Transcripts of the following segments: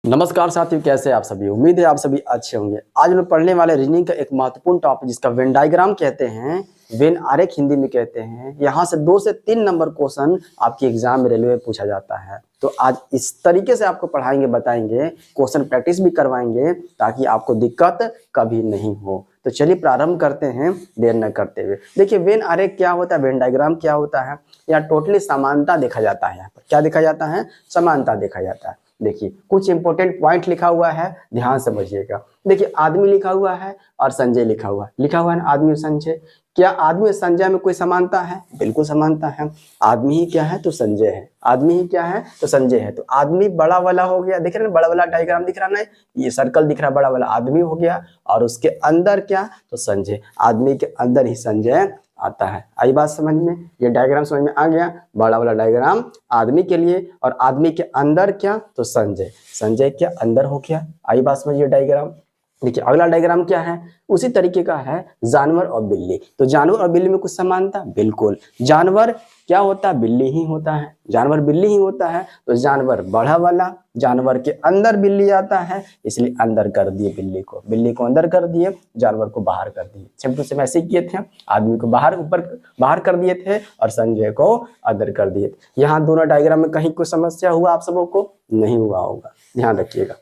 नमस्कार साथियों, कैसे हैं आप सभी। उम्मीद है आप सभी अच्छे होंगे। आज हम पढ़ने वाले रीजनिंग का एक महत्वपूर्ण टॉपिक जिसका वेन डायग्राम कहते हैं, वेन आरेख हिंदी में कहते हैं। यहाँ से 2 से 3 नंबर क्वेश्चन आपके एग्जाम में रेलवे में पूछा जाता है। तो आज इस तरीके से आपको पढ़ाएंगे, बताएंगे, क्वेश्चन प्रैक्टिस भी करवाएंगे ताकि आपको दिक्कत कभी नहीं हो। तो चलिए प्रारंभ करते हैं देर न करते हुए। देखिए वेन आरेख क्या होता है, वेन डायग्राम क्या होता है। यहाँ टोटली समानता देखा जाता है। यहाँ पर क्या देखा जाता है, समानता देखा जाता है। देखिए कुछ इंपॉर्टेंट पॉइंट लिखा हुआ है, ध्यान समझिएगा। देखिए आदमी लिखा हुआ है और संजय लिखा हुआ है ना, आदमी और संजय। क्या आदमी और संजय में कोई समानता है? बिल्कुल समानता है। आदमी ही क्या है तो संजय है, आदमी ही क्या है तो संजय है। तो आदमी बड़ा वाला हो गया, दिख रहा है ना, बड़ा वाला डायग्राम दिख रहा है ना, ये सर्कल दिख रहा है, बड़ा वाला आदमी हो गया और उसके अंदर क्या तो संजय, आदमी के अंदर ही संजय आता है। आई बात समझ में, ये डायग्राम समझ में आ गया। बड़ा वाला डायग्राम आदमी के लिए और आदमी के अंदर क्या तो संजय, संजय के अंदर हो गया। आई बात समझिए डायग्राम। देखिए अगला डायग्राम क्या है, उसी तरीके का है, जानवर और बिल्ली। तो जानवर और बिल्ली में कुछ समानता, बिल्कुल। जानवर क्या होता है, बिल्ली ही होता है, जानवर बिल्ली ही होता है। तो जानवर बड़ा वाला, जानवर के अंदर बिल्ली आता है, इसलिए अंदर कर दिए बिल्ली को अंदर कर दिए, जानवर को बाहर कर दिए। सिंपल से ऐसे किए थे, आदमी को बाहर कर दिए थे और संजय को अंदर कर दिए थे। यहाँ दोनों डायग्राम में कहीं कोई समस्या हुआ आप सबों को? नहीं हुआ होगा, ध्यान रखिएगा।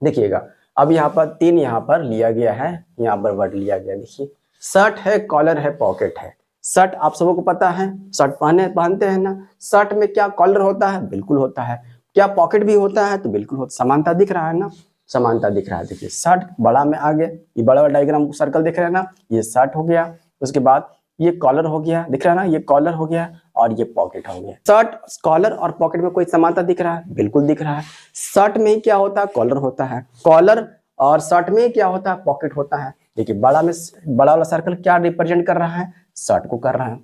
देखिएगा अब यहाँ पर 3 यहाँ पर लिया गया है, यहाँ पर वर्ड लिया गया। देखिए शर्ट है, कॉलर है, पॉकेट है। शर्ट आप सबों को पता है, शर्ट पहनते हैं ना। शर्ट में क्या कॉलर होता है? बिल्कुल होता है। क्या पॉकेट भी होता है? तो बिल्कुल होता। समानता दिख रहा है ना, समानता दिख रहा है। देखिए शर्ट बड़ा में आ गया, ये बड़ा डायग्राम सर्कल दिख रहा है ना, ये शर्ट हो गया। उसके बाद ये कॉलर हो गया, दिख रहा है ना, ये कॉलर हो गया और ये पॉकेट हो गया। शर्ट, कॉलर और पॉकेट में कोई समानता दिख रहा है? बिल्कुल दिख रहा है। शर्ट में क्या होता है, कॉलर होता है, कॉलर और शर्ट में क्या होता है, पॉकेट होता है। देखिए बड़ा वाला सर्कल क्या रिप्रेजेंट कर रहा है, शर्ट को कर रहा है।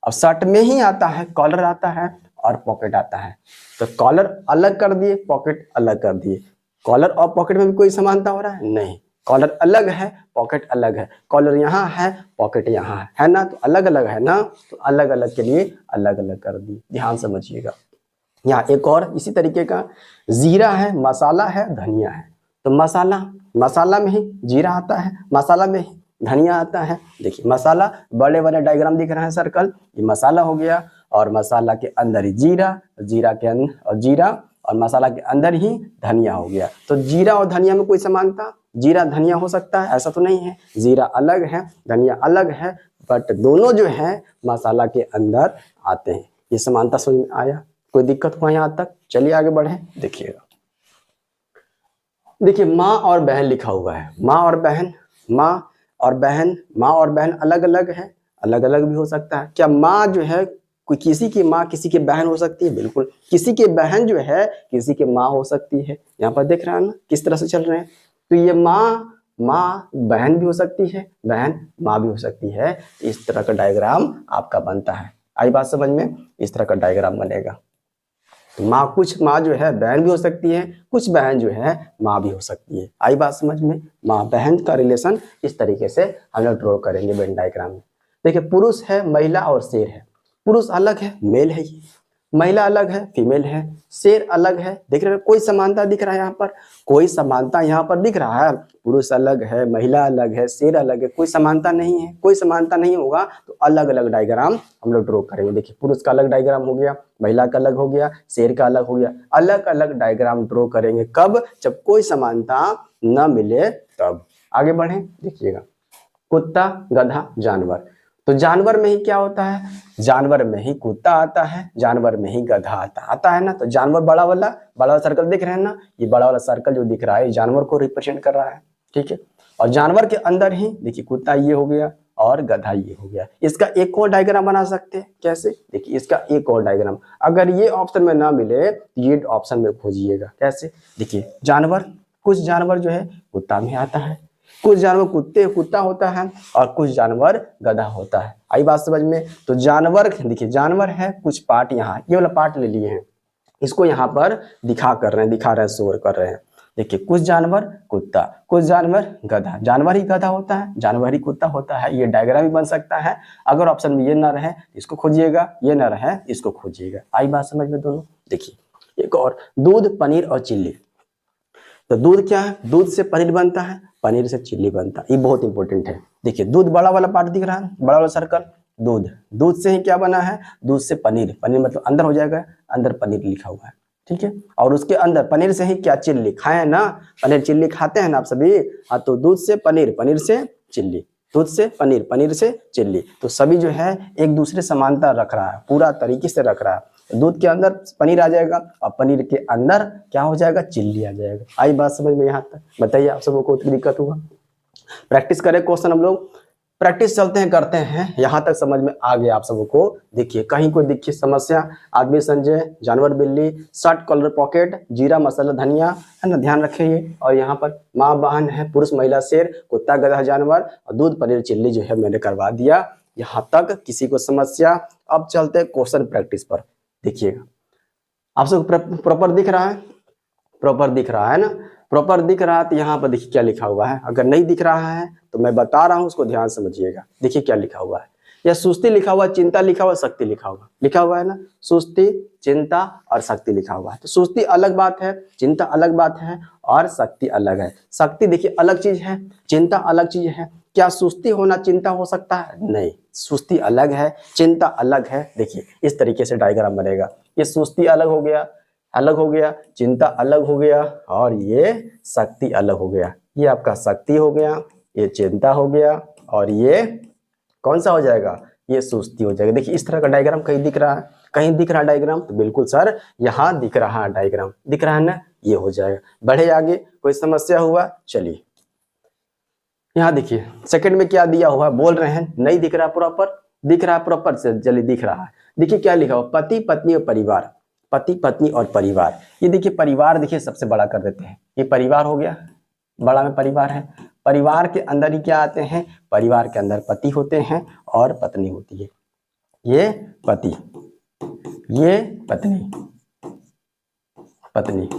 अब शर्ट में ही आता है, कॉलर आता है और पॉकेट आता है। तो कॉलर अलग कर दिए, पॉकेट अलग कर दिए। कॉलर और पॉकेट में भी कोई समानता हो रहा है? नहीं। कॉलर अलग है, पॉकेट अलग है। कॉलर यहाँ है, पॉकेट यहाँ है ना, तो अलग अलग है ना, तो अलग अलग के लिए अलग अलग कर दी। ध्यान समझिएगा। यहाँ एक और इसी तरीके का, जीरा है, मसाला है, धनिया है। तो मसाला में ही जीरा आता है, मसाला में ही धनिया आता है। देखिए मसाला बड़े बड़े डायग्राम दिख रहा है सर्कल, ये मसाला हो गया और मसाला के अंदर ही जीरा, जीरा के अंदर और जीरा और मसाला के अंदर ही धनिया हो गया। तो जीरा और धनिया में कोई समानता, जीरा धनिया हो सकता है? ऐसा तो नहीं है। जीरा अलग है, धनिया अलग है, बट दोनों जो है मसाला के अंदर आते हैं। ये समानता समझ में आया? कोई दिक्कत हुआ यहाँ तक? चलिए आगे बढ़े। देखिएगा, देखिए माँ और बहन लिखा हुआ है। माँ और बहन अलग अलग है, अलग अलग भी हो सकता है। क्या माँ जो है कोई किसी की माँ किसी की बहन हो सकती है? बिल्कुल। किसी की बहन जो है किसी की माँ हो सकती है। यहाँ पर देख रहा है ना किस तरह से चल रहे हैं। तो ये माँ बहन भी हो सकती है, बहन माँ भी हो सकती है। इस तरह का डायग्राम आपका बनता है। आई बात समझ में? इस तरह का डायग्राम बनेगा। कुछ माँ जो है बहन भी हो सकती है, कुछ बहन जो है माँ भी हो सकती है। आई बात समझ में? माँ बहन का रिलेशन इस तरीके से हम लोग ड्रॉ करेंगे वेन डायग्राम में। देखिए पुरुष है, महिला और शेर है। पुरुष अलग है, मेल है ये, महिला अलग है, फीमेल है, शेर अलग है। देख रहे हैं कोई समानता दिख रहा है यहाँ पर? कोई समानता यहाँ पर दिख रहा है? पुरुष अलग है, महिला अलग है, शेर अलग है, कोई समानता नहीं है। कोई समानता नहीं होगा तो अलग अलग डायग्राम हम लोग ड्रॉ करेंगे। देखिए पुरुष का अलग डायग्राम हो गया, महिला का अलग हो गया, शेर का अलग हो गया। अलग अलग डायग्राम ड्रॉ करेंगे कब? जब कोई समानता न मिले तब। आगे बढ़े। देखिएगा कुत्ता, गधा, जानवर। तो जानवर में ही क्या होता है, जानवर में ही कुत्ता आता है, जानवर में ही गधा आता है ना। तो जानवर बड़ा वाला सर्कल दिख रहे हैं ना, ये बड़ा वाला सर्कल जो दिख रहा है जानवर को रिप्रेजेंट कर रहा है, ठीक है। और जानवर के अंदर ही देखिए कुत्ता ये हो गया और गधा ये हो गया। इसका एक और डायग्राम बना सकते हैं, कैसे? देखिए इसका एक और डायग्राम, अगर ये ऑप्शन में ना मिले तो ये ऑप्शन में खोजिएगा। कैसे? देखिए जानवर, कुछ जानवर जो है कुत्ता में आता है, कुछ जानवर कुत्ता होता है और कुछ जानवर गधा होता है। आई बात समझ में? तो जानवर, देखिए जानवर है, कुछ पार्ट यहाँ ये वाला पार्ट ले लिए हैं, इसको यहाँ पर दिखा रहे हैं, शोर कर रहे हैं। देखिए कुछ जानवर कुत्ता, कुछ जानवर गधा, जानवर ही गधा होता है, जानवर ही कुत्ता होता है। ये डायग्राम भी बन सकता है। अगर ऑप्शन में ये ना रहे इसको खोजिएगा, ये ना रहे इसको खोजिएगा। आई बात समझ में दोनों? देखिए एक और, दूध, पनीर और चिल्ली। तो दूध क्या है, दूध से पनीर बनता है, पनीर से चिल्ली बनता है। ये बहुत इंपॉर्टेंट है। देखिए दूध बड़ा वाला पार्ट दिख रहा है, बड़ा वाला सर्कल, दूध, दूध से ही क्या बना है, दूध से पनीर, पनीर मतलब अंदर हो जाएगा, अंदर पनीर लिखा हुआ है, ठीक है। और उसके अंदर पनीर से ही क्या, चिल्ली, खाए ना, पनीर चिल्ली खाते हैं ना आप सभी। हाँ, तो दूध से पनीर, पनीर से चिल्ली, दूध से पनीर, पनीर से चिल्ली, तो सभी जो है एक दूसरे समानता रख रहा है, पूरा तरीके से रख रहा है। दूध के अंदर पनीर आ जाएगा और पनीर के अंदर क्या हो जाएगा, चिल्ली आ जाएगा। आई बात समझ में यहाँ तक? बताइए आप सबको कोई दिक्कत हुआ? प्रैक्टिस करें क्वेश्चन हम लोग, प्रैक्टिस चलते हैं, करते हैं। यहाँ तक समझ में आ गया आप सबको? देखिए कहीं कोई दिखिए समस्या, आदमी संजय, जानवर बिल्ली, शर्ट कलर पॉकेट, जीरा मसाला धनिया, है ना, ध्यान रखें ये। और यहाँ पर माँ बहन है, पुरुष महिला शेर, कुत्ता गधा जानवर, और दूध पनीर चिल्ली जो है मैंने करवा दिया। यहाँ तक किसी को समस्या? अब चलते हैं क्वेश्चन प्रैक्टिस पर। देखिएगा आप सबको प्रॉपर दिख रहा है, प्रॉपर दिख रहा है ना, प्रॉपर दिख रहा है। तो यहाँ पर देखिए क्या लिखा हुआ है, अगर नहीं दिख रहा है तो मैं बता रहा हूँ, उसको ध्यान समझिएगा। देखिए क्या लिखा हुआ है, या सुस्ती लिखा हुआ, चिंता लिखा हुआ, शक्ति लिखा हुआ है ना, सुस्ती, चिंता और शक्ति लिखा हुआ है। तो सुस्ती अलग बात है, चिंता अलग बात है और शक्ति अलग है। शक्ति देखिए अलग चीज है, चिंता अलग चीज है। क्या सुस्ती होना चिंता हो सकता है? नहीं, सुस्ती अलग है, चिंता अलग है। देखिए इस तरीके से डायग्राम बनेगा, ये सुस्ती अलग हो गया, अलग हो गया, चिंता अलग हो गया और ये शक्ति अलग हो गया। ये आपका शक्ति हो गया, ये चिंता हो गया और ये कौन सा हो जाएगा, ये सुस्ती हो जाएगा। देखिए इस तरह का डायग्राम कहीं दिख रहा है, कहीं दिख रहा है डायग्राम? तो बिल्कुल सर यहाँ दिख रहा है डायग्राम, दिख रहा है ना, ये हो जाएगा। बढ़े आगे, कोई समस्या हुआ? चलिए यहाँ देखिए सेकंड में क्या दिया हुआ, बोल रहे हैं नहीं दिख रहा प्रॉपर, दिख रहा है प्रॉपर से, चलिए दिख रहा है। देखिए क्या लिखा हुआ, पति पत्नी और परिवार, पति पत्नी और परिवार। ये देखिए परिवार, देखिए सबसे बड़ा कर देते हैं, ये परिवार हो गया, बड़ा में परिवार है। परिवार के अंदर ही क्या आते हैं, परिवार के अंदर पति होते हैं और पत्नी होती है। ये पति, ये पत्नी, पत्नी।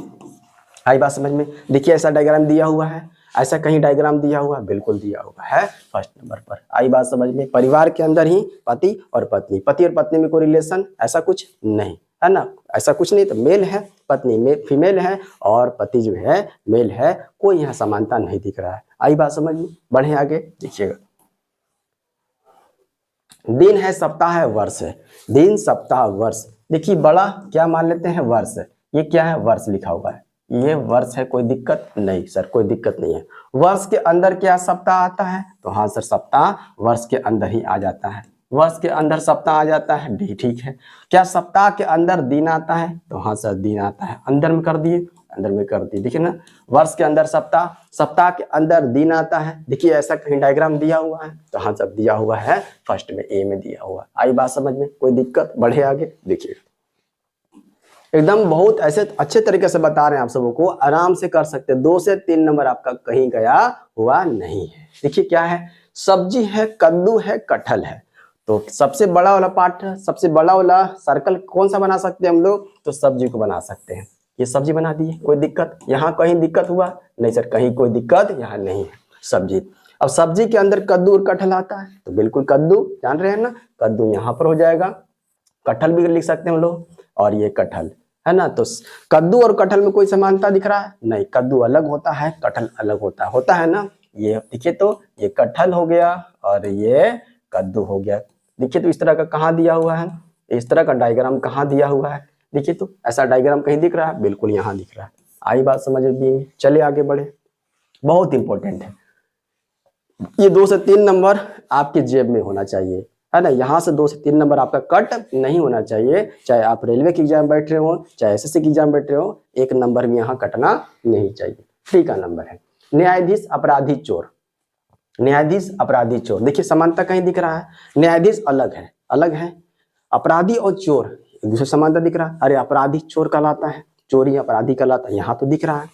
आई बात समझ में? देखिए ऐसा डायग्राम दिया हुआ है, ऐसा कहीं डायग्राम दिया हुआ? बिल्कुल दिया हुआ है फर्स्ट नंबर पर। आई बात समझ में? परिवार के अंदर ही पति और पत्नी, पति और पत्नी में कोई रिलेशन ऐसा कुछ नहीं है ना, ऐसा कुछ नहीं। तो मेल है, पत्नी में फीमेल है और पति जो है मेल है, कोई यहाँ समानता नहीं दिख रहा है। आई बात समझ में? बढ़े आगे देखिएगा, दिन है, सप्ताह है, वर्ष है। दिन, सप्ताह, वर्ष। देखिए बड़ा क्या मान लेते हैं, वर्ष। ये क्या है, वर्ष लिखा हुआ है, ये वर्ष है, कोई दिक्कत नहीं सर, कोई दिक्कत नहीं है। वर्ष के अंदर क्या सप्ताह आता है? तो हाँ सर, सप्ताह वर्ष के अंदर ही आ जाता है, वर्ष के अंदर सप्ताह आ जाता है, डी ठीक है। क्या सप्ताह के अंदर दिन आता है? तो हाँ सर दिन आता है, अंदर में कर दिए, अंदर में कर दिए। देखिए ना, वर्ष के अंदर सप्ताह, सप्ताह के अंदर दिन आता है। देखिए ऐसा कहीं डायग्राम दिया हुआ है? तो हाँ सब दिया हुआ है, फर्स्ट में ए में दिया हुआ। आई बात समझ में? कोई दिक्कत? बढ़े आगे देखिए, एकदम बहुत ऐसे अच्छे तरीके से बता रहे हैं आप सबों को, आराम से कर सकते हैं। 2 से 3 नंबर आपका कहीं गया हुआ नहीं है। देखिए क्या है, सब्जी है, कद्दू है, कटहल है। तो सबसे बड़ा वाला पार्ट, सबसे बड़ा वाला सर्कल कौन सा बना सकते हैं हम लोग? तो सब्जी को बना सकते हैं। ये सब्जी बना दिए, कोई दिक्कत? यहाँ कहीं दिक्कत हुआ? नहीं सर, कहीं कोई दिक्कत यहाँ नहीं है। सब्जी, अब सब्जी के अंदर कद्दू और कटहल आता है, तो बिल्कुल कद्दू, जान रहे हैं ना, कद्दू यहाँ पर हो जाएगा। कटहल भी लिख सकते हैं हम लोग, और ये कटहल है ना। तो कद्दू और कटहल में कोई समानता दिख रहा है? नहीं, कद्दू अलग होता है, कटहल अलग होता है ना। ये देखिए, तो ये कटहल हो गया और ये कद्दू हो गया। देखिए तो इस तरह का कहाँ दिया हुआ है, इस तरह का डायग्राम कहाँ दिया हुआ है? देखिए तो ऐसा डायग्राम कहीं दिख रहा है? बिल्कुल यहाँ दिख रहा है। आई बात समझ में? चलिए आगे बढ़े, बहुत इंपॉर्टेंट है ये। 2 से 3 नंबर आपके जेब में होना चाहिए, है ना। यहाँ से 2 से 3 नंबर आपका कट नहीं होना चाहिए, चाहे आप रेलवे की एग्जाम बैठ रहे हो, चाहे एसएससी की एग्जाम बैठ रहे हो, 1 नंबर भी यहाँ कटना नहीं चाहिए। फ्री का नंबर है। न्यायाधीश, अपराधी, चोर। न्यायाधीश, अपराधी, चोर। देखिए समानता कहीं दिख रहा है? न्यायाधीश अलग है, अलग है। अपराधी और चोर एक दूसरे समानता दिख रहा है। अरे अपराधी चोर कहलाता है, चोरी अपराधी कहलाता है, यहाँ तो दिख रहा है।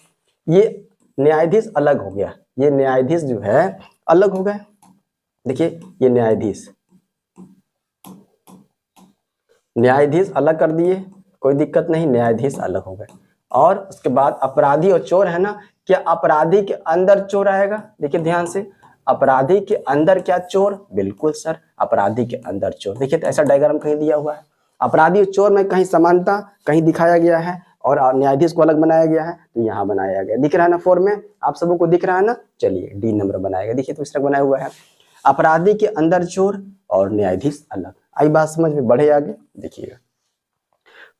ये न्यायाधीश अलग हो गया, ये न्यायाधीश जो है अलग हो गए। देखिए ये न्यायाधीश, न्यायाधीश अलग कर दिए, कोई दिक्कत नहीं, न्यायाधीश अलग हो गए। और उसके बाद अपराधी और चोर है ना, क्या अपराधी के अंदर चोर आएगा? देखिए ध्यान से, अपराधी के अंदर क्या चोर? बिल्कुल सर, अपराधी के अंदर चोर। देखिए तो ऐसा डायग्राम कहीं दिया हुआ है? अपराधी और चोर में कहीं समानता कहीं दिखाया गया है? और न्यायाधीश को अलग बनाया गया है, तो यहाँ बनाया गया, दिख रहा है ना 4 में, आप सबों को दिख रहा है ना। चलिए डी नंबर बनाया गया, देखिए तो इस तरह बनाया हुआ है। अपराधी के अंदर चोर और न्यायाधीश अलग। आई बात समझ में, बढ़े आगे देखिएगा।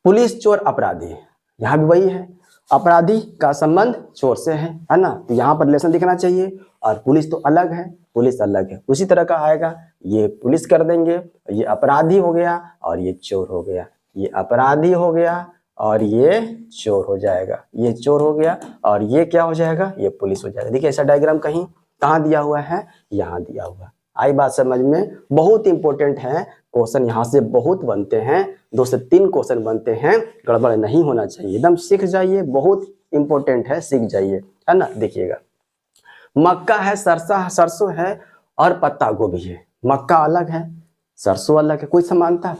पुलिस चोर अपराधी, यहाँ भी वही है, अपराधी का संबंध चोर से है ना, तो यहाँ पर रिलेशन दिखना चाहिए। और पुलिस तो अलग है, पुलिस अलग है, उसी तरह का आएगा, ये पुलिस कर देंगे, ये अपराधी हो गया और ये चोर हो गया, ये अपराधी हो गया और ये चोर हो जाएगा, ये चोर हो गया और ये क्या हो जाएगा, ये पुलिस हो जाएगा। देखिए ऐसा डायग्राम कहीं कहाँ दिया हुआ है, यहाँ दिया हुआ है। आई बात समझ में, बहुत इंपॉर्टेंट है क्वेश्चन, यहाँ से बहुत बनते हैं, 2 से 3 क्वेश्चन बनते हैं, गड़बड़ नहीं होना चाहिए, एकदम सीख जाइए, बहुत इंपॉर्टेंट है, सीख जाइए, है ना। देखिएगा मक्का है, सरसों है और पत्ता गोभी है। मक्का अलग है, सरसों अलग है, कोई समानता?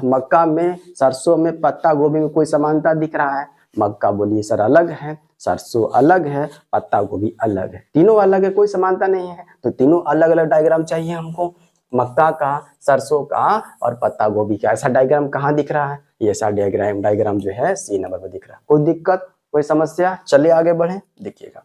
मक्का में, सरसों में, पत्ता गोभी में कोई समानता दिख रहा है? मक्का बोलिए सर अलग है, सरसों अलग है, पत्ता गोभी अलग है, तीनों अलग है, कोई समानता नहीं है, तो तीनों अलग अलग डायग्राम चाहिए हमको, मक्का का, सरसों का और पत्ता गोभी का। ऐसा डायग्राम कहाँ दिख रहा है? ये ऐसा डायग्राम जो है सी नंबर पर दिख रहा है। कोई दिक्कत, कोई समस्या? चलिए आगे बढ़े, देखिएगा।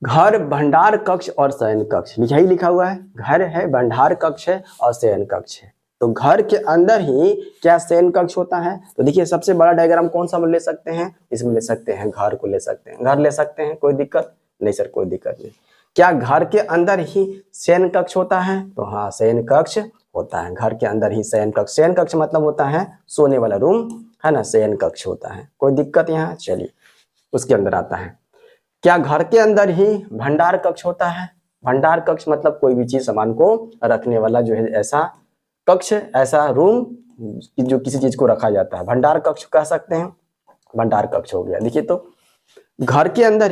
घर, भंडार कक्ष और शयन कक्ष, यही लिखा हुआ है, घर है, भंडार कक्ष है और शयन कक्ष है। तो घर के अंदर ही क्या शयन कक्ष होता है? तो देखिए सबसे बड़ा डायग्राम कौन सा ले सकते हैं? इसमें ले सकते हैं, घर को ले सकते हैं, घर ले सकते हैं, कोई दिक्कत नहीं सर, कोई दिक्कत नहीं। क्या घर के अंदर ही शयन कक्ष होता है? तो हाँ, शयन कक्ष होता है, घर के अंदर ही शयन कक्ष। शयन कक्ष मतलब होता है सोने वाला रूम, है ना, शयन कक्ष होता है, कोई दिक्कत यहाँ? चलिए उसके अंदर आता है। क्या घर के अंदर ही भंडार कक्ष होता है? भंडार कक्ष मतलब कोई भी चीज सामान को रखने वाला जो है, ऐसा कक्ष, ऐसा रूम जो किसी चीज को रखा जाता है, भंडार कक्ष कह सकते हैं, भंडार कक्ष हो गया। देखिए तो घर के अंदर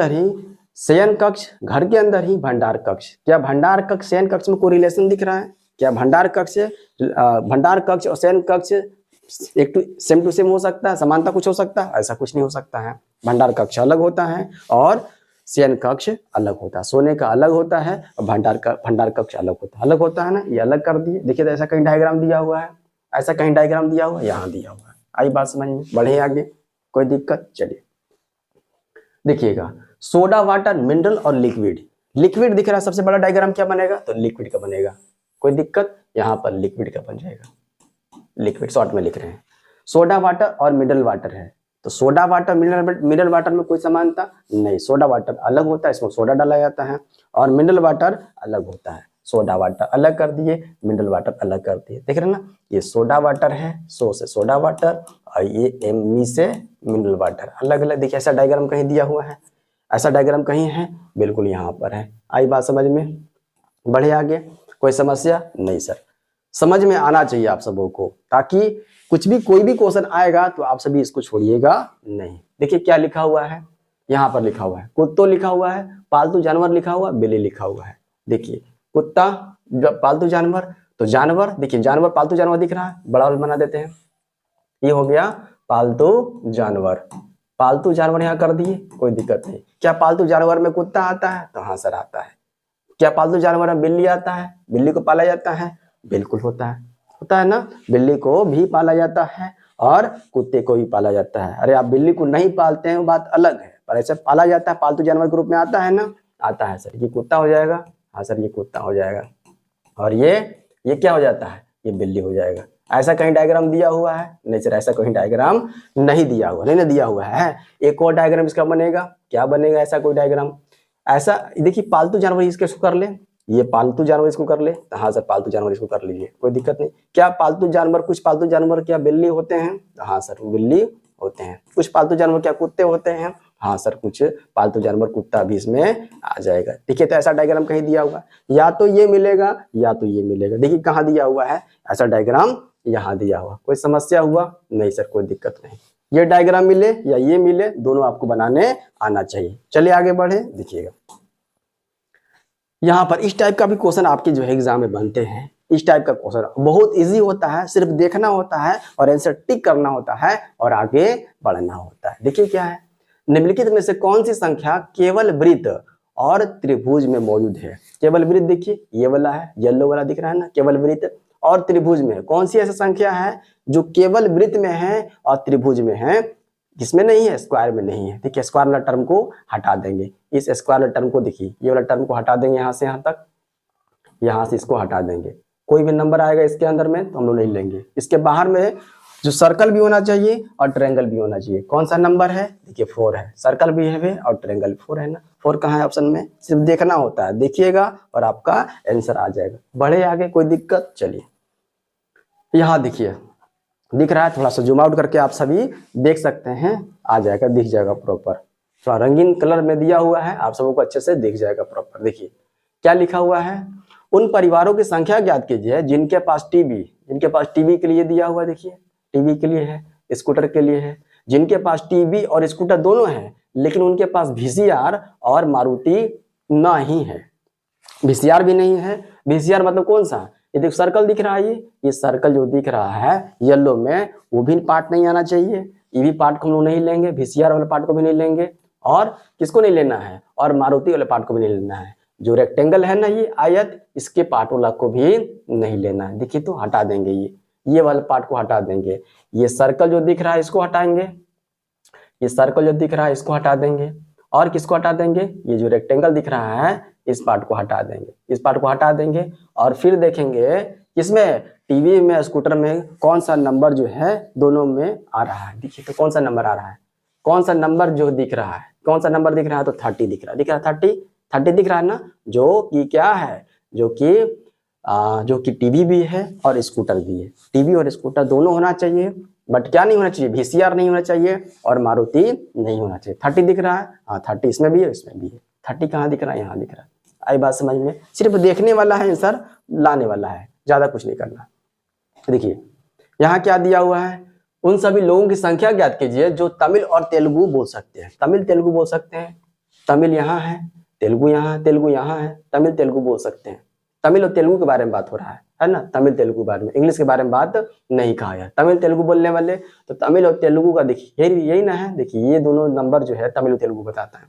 ही शयन कक्ष, घर के अंदर ही भंडार कक्ष। क्या भंडार कक्ष शयन कक्ष में कोई रिलेशन दिख रहा है? क्या भंडार कक्ष और शयन कक्ष एक टू सेम हो सकता है? समानता कुछ हो सकता है? ऐसा कुछ नहीं हो सकता है। भंडार कक्ष अलग होता है और शयन कक्ष अलग होता है, सोने का अलग होता है और भंडार कक्ष अलग होता है ना, ये अलग कर दिए। देखिए तो ऐसा कहीं डायग्राम दिया हुआ है, ऐसा कहीं डायग्राम दिया हुआ है, यहाँ दिया हुआ है। आई बात समझ में, बढ़े आगे, कोई दिक्कत? चलिए देखिएगा, सोडा, वाटर, मिनरल और लिक्विड दिख रहा है, सबसे बड़ा डायग्राम क्या बनेगा? तो लिक्विड का बनेगा, कोई दिक्कत? यहाँ पर लिक्विड का बन जाएगा, लिक्विड शॉर्ट में लिख रहे हैं। सोडा वाटर और मिनरल वाटर है, तो सोडा वाटर मिनरल वाटर में कोई समानता नहीं, सोडा वाटर अलग होता है, इसमें सोडा डाला जाता है, और मिनरल वाटर अलग होता है, सोडा वाटर अलग कर दिए, मिनरल वाटर अलग कर दिए। देख रहे हैं ना, ये सोडा वाटर है, सो से सोडा वाटर, और ये मी से मिनरल वाटर, अलग अलग। देखिए ऐसा डायग्राम कहीं दिया हुआ है, ऐसा डायग्राम कहीं है? बिल्कुल यहाँ पर है। आई बात समझ में, बढ़े आगे, कोई समस्या नहीं सर, समझ में आना चाहिए आप सबों को, ताकि कोई भी क्वेश्चन आएगा तो आप सभी इसको छोड़िएगा नहीं। देखिए क्या लिखा हुआ है, यहाँ पर लिखा हुआ है कुत्तो लिखा हुआ है, पालतू जानवर लिखा हुआ, बिल्ली लिखा हुआ है। देखिए कुत्ता, पालतू जानवर, तो जानवर, देखिए जानवर, पालतू जानवर दिख रहा है, बड़ा बना देते हैं, ये हो गया पालतू जानवर। पालतू जानवर यहाँ कर दिए, कोई दिक्कत नहीं। क्या पालतू जानवर में कुत्ता आता है? तो हाँ सर आता है। क्या पालतू जानवर में बिल्ली आता है? बिल्ली को पाला जाता है? बिल्कुल होता है ना, बिल्ली को भी पाला जाता है और कुत्ते को भी पाला जाता है। अरे आप बिल्ली को नहीं पालते हैं वो बात अलग है, पर ऐसे पाला जाता है, पालतू जानवर के रूप में आता है ना, आता है सर। ये कुत्ता हो जाएगा, हाँ सर ये कुत्ता हो जाएगा, और ये क्या हो जाता है? ये बिल्ली हो जाएगा। ऐसा कहीं डायग्राम दिया हुआ है? नहीं सर, ऐसा कहीं डायग्राम नहीं दिया हुआ, नहीं दिया हुआ है। एक और डायग्राम इसका बनेगा, क्या बनेगा ऐसा कोई डायग्राम? ऐसा देखिए, पालतू जानवर इसके कर ले, ये पालतू जानवर इसको कर ले, हाँ सर पालतू जानवर इसको कर लीजिए, कोई दिक्कत नहीं। क्या पालतू जानवर, कुछ पालतू जानवर क्या बिल्ली होते हैं? हाँ सर बिल्ली होते हैं। कुछ पालतू जानवर क्या कुत्ते होते हैं? हाँ सर कुछ पालतू जानवर कुत्ता भी इसमें आ जाएगा। देखिए तो ऐसा डायग्राम कहीं दिया हुआ, या तो ये मिलेगा या तो ये मिलेगा। देखिए कहाँ दिया हुआ है ऐसा डायग्राम, यहाँ दिया हुआ। कोई समस्या हुआ? नहीं सर कोई दिक्कत नहीं। ये डायग्राम मिले या ये मिले, दोनों आपको बनाने आना चाहिए। चलिए आगे बढ़े, देखिएगा यहाँ पर इस टाइप का भी क्वेश्चन आपके जो है एग्जाम में बनते हैं। इस टाइप का क्वेश्चन बहुत इजी होता है, सिर्फ देखना होता है और आंसर टिक करना होता है और आगे बढ़ना होता है। देखिए क्या है, निम्नलिखित में से कौन सी संख्या केवल वृत्त और त्रिभुज में मौजूद है? केवल वृत्त देखिए ये वाला है, येलो वाला दिख रहा है ना, केवल वृत्त, और त्रिभुज में है। कौन सी ऐसी संख्या है जो केवल वृत्त में है और त्रिभुज में है, किसमें नहीं है, स्क्वायर में नहीं है। देखिए स्क्वायर वाला टर्म को हटा देंगे, इस स्क्वायर वाला टर्म को देखिए, ये वाला टर्म को हटा देंगे यहाँ से यहाँ तक, यहाँ से इसको हटा देंगे। कोई भी नंबर आएगा इसके अंदर में तो हम लोग नहीं लेंगे। इसके बाहर में जो सर्कल भी होना चाहिए और ट्रायंगल भी होना चाहिए। कौन सा नंबर है, देखिए 4 है, सर्कल भी है और ट्रायंगल 4 है ना। 4 कहाँ है ऑप्शन में, सिर्फ देखना होता है, देखिएगा और आपका आंसर आ जाएगा। बढ़े आगे, कोई दिक्कत, चलिए यहाँ देखिए दिख रहा है, थोड़ा सा जूम आउट करके आप सभी देख सकते हैं, आ जाएगा, दिख जाएगा प्रॉपर। थोड़ा रंगीन कलर में दिया हुआ है, आप सबको अच्छे से दिख जाएगा प्रॉपर। देखिए क्या लिखा हुआ है, उन परिवारों की संख्या ज्ञात कीजिए जिनके पास टीवी, जिनके पास टीवी के लिए दिया हुआ, देखिए टीवी के लिए है, स्कूटर के लिए है, जिनके पास टीवी और स्कूटर दोनों है लेकिन उनके पास VCR और मारुति नहीं है। VCR भी नहीं है, VCR मतलब कौन सा, ये देखो सर्कल दिख रहा है, ये सर्कल जो दिख रहा है येलो में, वो भी पार्ट नहीं आना चाहिए, ये भी पार्ट को हम लोग नहीं लेंगे, VCR वाले पार्ट को भी नहीं लेंगे, और किसको नहीं लेना है, और मारुति वाले पार्ट को भी नहीं लेना है। जो रेक्टेंगल है ना ये आयत, इसके पार्ट वाला को भी नहीं लेना है। देखिए तो हटा देंगे, ये वाला पार्ट को हटा देंगे। ये सर्कल जो दिख रहा है इसको हटाएंगे, ये सर्कल जो दिख रहा है इसको हटा देंगे, और किसको हटा देंगे, ये जो रेक्टेंगल दिख रहा है इस पार्ट को हटा देंगे, इस पार्ट को हटा देंगे। और फिर देखेंगे किसमें, टीवी में स्कूटर में कौन सा नंबर जो है दोनों में आ रहा है। देखिए तो कौन सा नंबर आ रहा है, कौन सा नंबर जो दिख रहा है, कौन सा नंबर दिख रहा है, तो 30 दिख रहा है, दिख रहा है 30 दिख रहा है ना, जो कि क्या है, जो कि टीवी भी है और स्कूटर भी है। टीवी और स्कूटर दोनों होना चाहिए, बट क्या नहीं होना चाहिए, VCR नहीं होना चाहिए और मारुति नहीं होना चाहिए। 30 दिख रहा है, हाँ 30 इसमें भी है, इसमें भी है। 30 कहाँ दिख रहा है, यहाँ दिख रहा है। आई बात समझ में, सिर्फ देखने वाला है आंसर, लाने वाला है, ज्यादा कुछ नहीं करना। देखिए यहाँ क्या दिया हुआ है, उन सभी लोगों की संख्या ज्ञात कीजिए जो तमिल और तेलुगु बोल सकते हैं। तमिल तेलुगु बोल सकते हैं, तमिल यहाँ है, तेलुगु यहाँ है, तेलुगु यहाँ है, तमिल तेलुगु बोल सकते हैं। तमिल और तेलुगु के बारे में बात हो रहा है ना, तमिल तेलुगु के बारे में, इंग्लिश के बारे में बात नहीं कहा है। तमिल तेलुगु बोलने वाले, तो तमिल और तेलुगु का देखिए यही ना है। देखिए ये दोनों नंबर जो है तमिल और तेलुगु बताता है,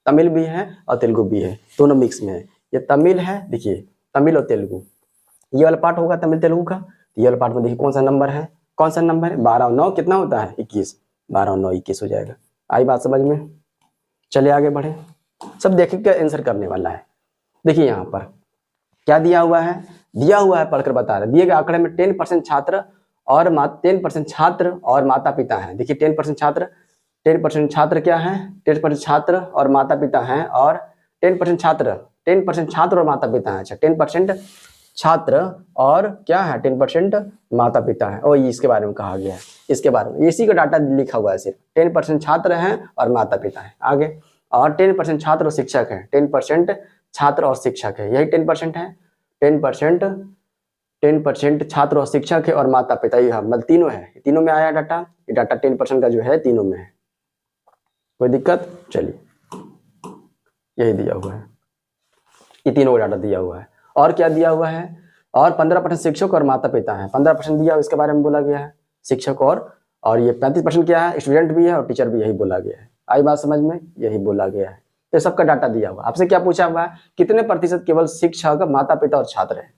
तमिल भी है और तेलुगु भी है, दोनों मिक्स में है। ये तमिल है, देखिए तमिल और तेलुगु, ये वाला पार्ट होगा तमिल तेलुगु का। ये वाला पार्ट में देखिए कौन सा नंबर है, कौन सा नंबर है, 12 और 9 कितना होता है, 21, 12 और 9 21 हो जाएगा। आई बात समझ में, चलिए आगे बढ़े, सब देख के आंसर करने वाला है। देखिए यहाँ पर क्या दिया हुआ है, दिया हुआ है पढ़कर बता रहे, दिए गए आंकड़े में 10% छात्र और 10% छात्र और माता पिता हैं। देखिए 10% छात्र, 10% छात्र क्या है, 10% छात्र और माता पिता हैं, और 10% छात्र, 10% छात्र और माता पिता हैं। अच्छा 10% छात्र और क्या है, 10% माता पिता है, और इसके बारे में कहा गया है, इसके बारे में इसी का डाटा लिखा हुआ है, सिर्फ 10% छात्र हैं और माता पिता हैं। आगे, और 10% छात्र और शिक्षक है, 10% छात्र और शिक्षक है, यही 10% है, 10% छात्र और शिक्षक है और माता पिता, ये मतलब तीनों है, तीनों में आया डाटा, ये डाटा 10% का जो है तीनों में है। कोई दिक्कत, चलिए यही दिया हुआ है, ये तीनों का डाटा दिया हुआ है। और क्या दिया हुआ है, और 15% शिक्षक और माता पिता है, 15% दिया, इसके बारे में बोला गया है, शिक्षक और ये 35% क्या है, स्टूडेंट भी है और टीचर भी, यही बोला गया है। आई बात समझ में, यही बोला गया है। तो सबका डाटा दिया हुआ। आपसे क्या पूछा हुआ है, कितने प्रतिशत केवल शिक्षक, माता पिता और छात्र है।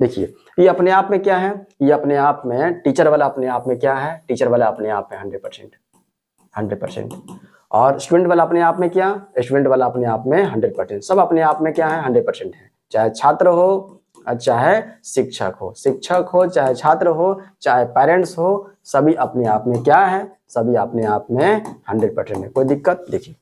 देखिए ये अपने आप में क्या है, ये अपने आप में टीचर वाला अपने आप में क्या है, टीचर वाला अपने आप में 100%, और स्टूडेंट वाला अपने आप में क्या, स्टूडेंट वाला अपने आप में 100%, सब अपने आप में क्या है, 100% है। चाहे छात्र हो चाहे शिक्षक हो, चाहे छात्र हो, चाहे पेरेंट्स हो, सभी अपने आप में क्या है, सभी अपने आप में 100% है। कोई दिक्कत, देखिए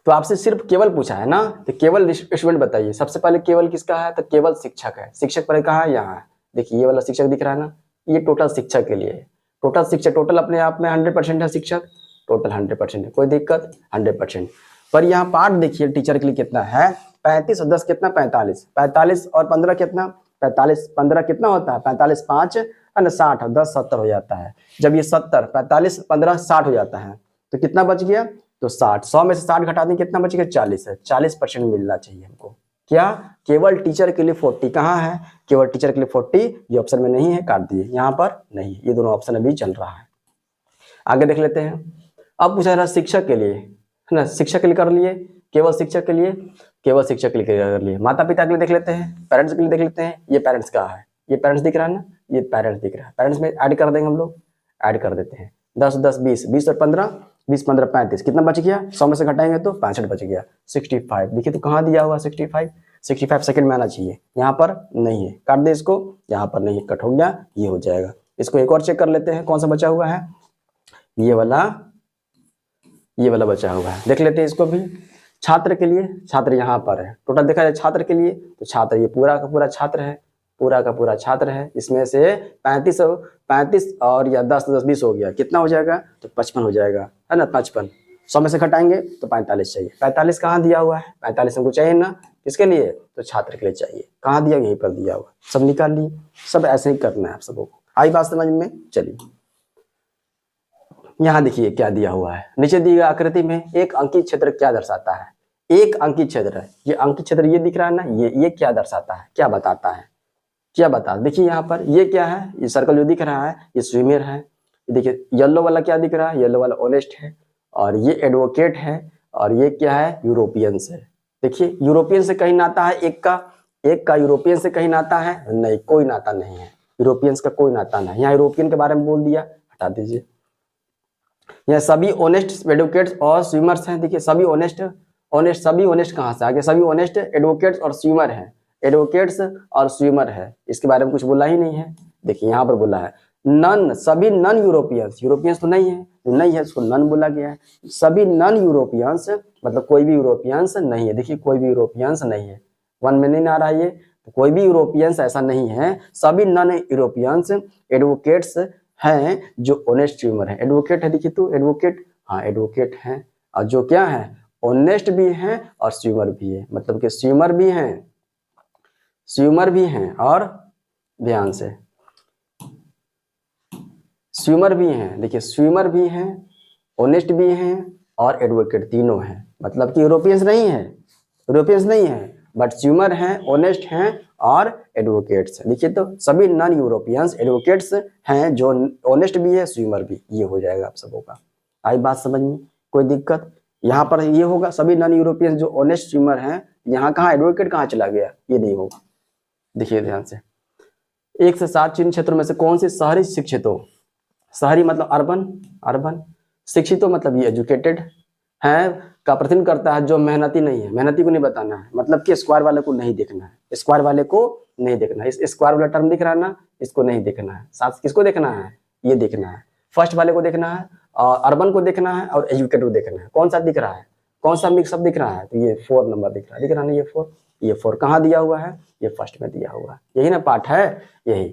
तो आपसे सिर्फ केवल पूछा है ना, तो केवल स्टूडेंट बताइए। सबसे पहले केवल किसका है, तो केवल शिक्षक है। शिक्षक पहले कहाँ है, यहाँ है, देखिए ये वाला शिक्षक दिख रहा है ना, ये टोटल शिक्षक के लिए है। टोटल शिक्षक, टोटल अपने आप में 100% है, शिक्षक टोटल 100% है, कोई दिक्कत, 100%। पर यहाँ पार्ट देखिए टीचर के लिए कितना है, 35 और 10 कितना, 45, 45 और 15 कितना, 45, 15 कितना होता है, 45 5 है ना 60, 10 70 हो जाता है। जब ये 70, 45 15 60 हो जाता है, तो कितना बच गया, तो 60, 100 में से 60 घटा दें, कितना बच गया, 40 है। 40% मिलना चाहिए हमको। क्या, केवल टीचर के लिए 40 कहाँ है, केवल टीचर के लिए 40, ये ऑप्शन में नहीं है, काट दिए, यहाँ पर नहीं, ये दोनों ऑप्शन अभी चल रहा है। आगे देख लेते हैं। अब पूछा रहा शिक्षक के लिए, है ना, शिक्षक के लिए कर लिए, केवल शिक्षक के लिए, केवल शिक्षक के लिए कर लिए। माता पिता के लिए देख लेते हैं, पेरेंट्स के लिए देख लेते हैं, ये पेरेंट्स का है, ये पेरेंट्स दिख रहा है ना, ये पेरेंट्स दिख रहा है। पेरेंट्स में ऐड कर देंगे हम लोग, ऐड कर देते हैं 10 10 20, 20 और 15, 20 15 35, कितना बच गया? 100 में से घटाएंगे तो 65 बच गया। 65 देखिए तो कहाँ दिया हुआ 65? 65 सेकंड में आना चाहिए, यहाँ पर नहीं है, काट दे इसको, यहाँ पर नहीं है, कट हो गया, ये हो जाएगा। इसको एक और चेक कर लेते हैं, कौन सा बचा हुआ है? ये वाला बचा हुआ है, देख लेते हैं इसको भी। छात्र के लिए, छात्र यहाँ पर है, टोटल देखा जाए छात्र के लिए तो छात्र ये पूरा का पूरा छात्र है, पूरा का पूरा छात्र है। इसमें से 35 और या 10 10 20 हो गया, कितना हो जाएगा? तो 55 हो जाएगा, है ना, 55। 100 में से घटाएंगे तो 45 चाहिए। 45 कहाँ दिया हुआ है? 45 हमको चाहिए ना, किसके लिए? तो छात्र के लिए चाहिए। कहाँ दिया? यहीं पर दिया हुआ, सब निकाल लिए। सब ऐसे ही करना है आप सबको, आई बात समझ में? चलिए यहाँ देखिए क्या दिया हुआ है, नीचे दी गई आकृति में एक अंकीय क्षेत्र क्या दर्शाता है? एक अंकीय क्षेत्र है, ये अंकीय क्षेत्र ये दिख रहा है ना, ये क्या दर्शाता है, क्या बताता है, क्या बता? देखिए यहाँ पर ये क्या है, ये सर्कल जो दिख रहा है ये स्विमर है। देखिए येलो वाला क्या दिख रहा है? येलो वाला ऑनेस्ट है, और ये एडवोकेट है, और ये क्या है? यूरोपियंस है। देखिए यूरोपियन से कहीं नाता है एक का यूरोपियन से कहीं नाता है? नहीं, कोई नाता नहीं है, यूरोपियंस का कोई नाता नहीं। यहाँ यूरोपियन के बारे में बोल दिया, हटा दीजिए। यह सभी ऑनेस्ट एडवोकेट्स और स्विमर्स हैं। देखिए सभी ऑनेस्ट कहाँ से आ गए? सभी ऑनेस्ट एडवोकेट्स और स्विमर हैं, एडवोकेट्स और स्विमर है, इसके बारे में कुछ बोला ही नहीं है। देखिए यहाँ पर बोला है नन, सभी नन यूरोपियंस, यूरोपियंस तो नहीं है, उसको नन बोला गया है। सभी नन यूरोपियंस मतलब कोई भी यूरोपियंस नहीं है। देखिए कोई भी यूरोपियंस नहीं है, वन में नहीं आ रहा है ये, तो कोई भी यूरोपियंस ऐसा नहीं है। सभी नन यूरोपियंस एडवोकेट्स हैं जो ऑनेस्ट स्विमर है। एडवोकेट है, देखिए तो एडवोकेट, हाँ एडवोकेट हैं, और जो क्या है? ऑनेस्ट भी हैं और स्विमर भी है, मतलब कि स्विमर भी हैं और ध्यान से स्विमर भी हैं। देखिए स्विमर भी हैं, ऑनेस्ट भी हैं और एडवोकेट, तीनों हैं। मतलब कि यूरोपियंस नहीं है, बट स्विमर हैं, ऑनेस्ट हैं और एडवोकेट्स। देखिए तो सभी नॉन यूरोपियंस एडवोकेट्स हैं जो ऑनेस्ट भी है, स्विमर भी। ये हो जाएगा आप सबों का, आई बात समझ में? कोई दिक्कत? यहाँ पर ये होगा सभी नॉन यूरोपियंस जो ऑनेस्ट स्विमर हैं। यहाँ कहाँ एडवोकेट कहाँ चला गया? ये नहीं होगा। देखिए ध्यान से, 1 से 7 चिन्ह क्षेत्रों में से कौन से शहरी शिक्षितों, शहरी मतलब अर्बन, शिक्षितों मतलब ये एजुकेटेड है का प्रतिनिधित्व करता है, जो मेहनती नहीं है। मेहनती को नहीं बताना है, मतलब कि स्क्वायर वाले को नहीं देखना है, स्क्वायर वाले को नहीं देखना है। इस स्क्वायर वाला टर्म दिख रहा है ना, इसको नहीं देखना है। साथ किसको देखना है? ये देखना है, फर्स्ट वाले को देखना है, और अर्बन को देखना है और एजुकेटेड को देखना है। कौन सा दिख रहा है? कौन सा मिक्सअप दिख रहा है? तो ये 4 नंबर दिख रहा है ना, ये 4 कहाँ दिया हुआ है? ये फर्स्ट में दिया हुआ है। यही ना पाठ है, यही।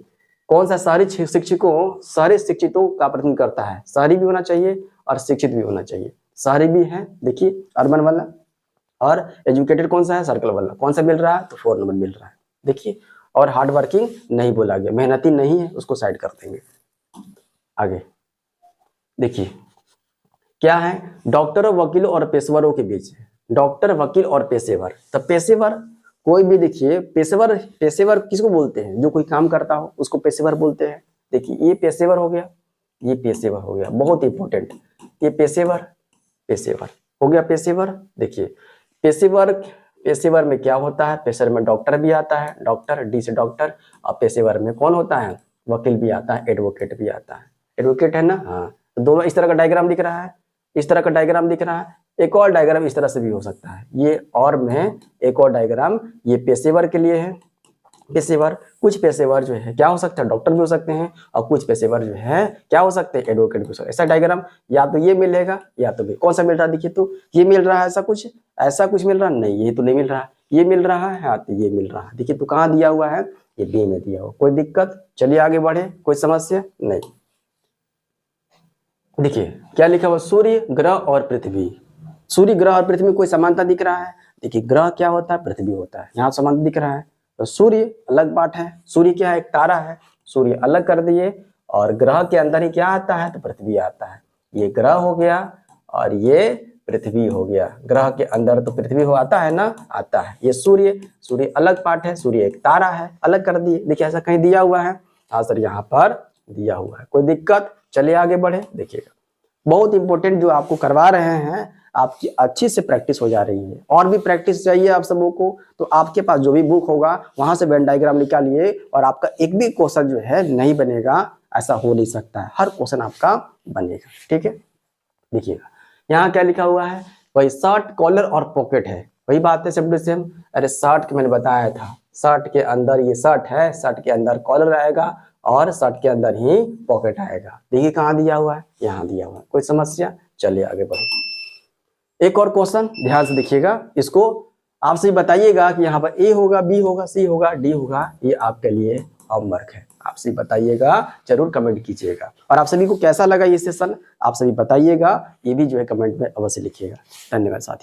कौन सा शहरी शिक्षितों का प्रतिनिधित्व करता है? शहरी भी होना चाहिए और शिक्षित भी होना चाहिए। शहरी भी है, देखिए अर्बन वाला, और एजुकेटेड कौन सा है? सर्कल वाला। कौन सा मिल रहा है? तो 4 नंबर मिल रहा है, देखिए। और हार्ड वर्किंग नहीं बोला गया, मेहनती नहीं है, उसको साइड कर देंगे। आगे देखिए क्या है, डॉक्टरों, वकीलों और पेशेवरों के बीच है। डॉक्टर, वकील और पेशेवर। तो पेशेवर कोई भी, देखिए पेशेवर किसको बोलते हैं? जो कोई काम करता हो उसको पेशेवर बोलते हैं। देखिए ये पेशेवर हो गया, ये पेशेवर हो गया, बहुत इंपॉर्टेंट। ये पेशेवर हो गया, पेशेवर। देखिए पेशेवर में क्या होता है? पेशेवर में डॉक्टर भी आता है, डॉक्टर, डी से डॉक्टर। और पेशेवर में कौन होता है? वकील भी आता है, एडवोकेट भी आता है। एडवोकेट है ना, हाँ। तो दोनों इस तरह का डायग्राम दिख रहा है, इस तरह का डायग्राम दिख रहा है। एक और डायग्राम इस तरह से भी हो सकता है, ये और में एक और डायग्राम, ये पेशेवर के लिए है। पेशेवर, कुछ पेशेवर जो है क्या हो सकता है? डॉक्टर भी हो सकते हैं, और कुछ पेशेवर जो है क्या हो सकते हैं? एडवोकेट भी हो सकते हैं। ऐसा डायग्राम या तो ये मिलेगा या तो भी। कौन सा मिल रहा है? देखिए तो ये मिल रहा है, ऐसा कुछ मिल रहा नहीं, ये तो नहीं मिल रहा है। ये मिल रहा है, हाँ तो ये मिल रहा है। देखिए तो कहाँ दिया हुआ है? ये बी में दिया हुआ। कोई दिक्कत? चलिए आगे बढ़े, कोई समस्या नहीं। देखिए क्या लिखा हुआ, सूर्य, ग्रह और पृथ्वी। सूर्य, ग्रह और पृथ्वी में कोई समानता दिख रहा है? देखिए ग्रह क्या होता है? पृथ्वी होता है। यहाँ समानता दिख रहा है। तो सूर्य अलग बात है, सूर्य क्या है? एक तारा है, सूर्य अलग कर दिए। और ग्रह के अंदर ही क्या आता है? तो पृथ्वी आता है। ये ग्रह हो गया और ये पृथ्वी हो गया। ग्रह के अंदर तो पृथ्वी हो आता है ना, आता है। ये सूर्य अलग पार्ट है, सूर्य एक तारा है, अलग कर दिए। देखिए ऐसा कहीं दिया हुआ है? हाँ सर यहाँ पर दिया हुआ है। कोई दिक्कत? चलिए आगे बढ़े। देखिएगा बहुत इंपॉर्टेंट जो आपको करवा रहे हैं, आपकी अच्छी से प्रैक्टिस हो जा रही है। और भी प्रैक्टिस चाहिए आप सबों को, तो आपके पास जो भी बुक होगा वहां से वेन डायग्राम निकालिए, और आपका एक भी क्वेश्चन जो है नहीं बनेगा, ऐसा हो नहीं सकता है, हर क्वेश्चन आपका बनेगा। ठीक है, देखिएगा यहाँ क्या लिखा हुआ है, वही शर्ट कॉलर और पॉकेट है, वही बात है सेम टू सेम। अरे शर्ट के मैंने बताया था, शर्ट के अंदर ये शर्ट है, शर्ट के अंदर कॉलर आएगा और शर्ट के अंदर ही पॉकेट आएगा। देखिए कहाँ दिया हुआ है, यहाँ दिया हुआ है। कोई समस्या? चलिए आगे बढ़ो। एक और क्वेश्चन ध्यान से देखिएगा, इसको आप सभी बताइएगा कि यहाँ पर ए होगा, बी होगा, सी होगा, डी होगा। ये आपके लिए होमवर्क है, आप सभी बताइएगा, जरूर कमेंट कीजिएगा। और आप सभी को कैसा लगा ये सेशन आप सभी बताइएगा, ये भी जो है कमेंट में अवश्य लिखिएगा। धन्यवाद साथी।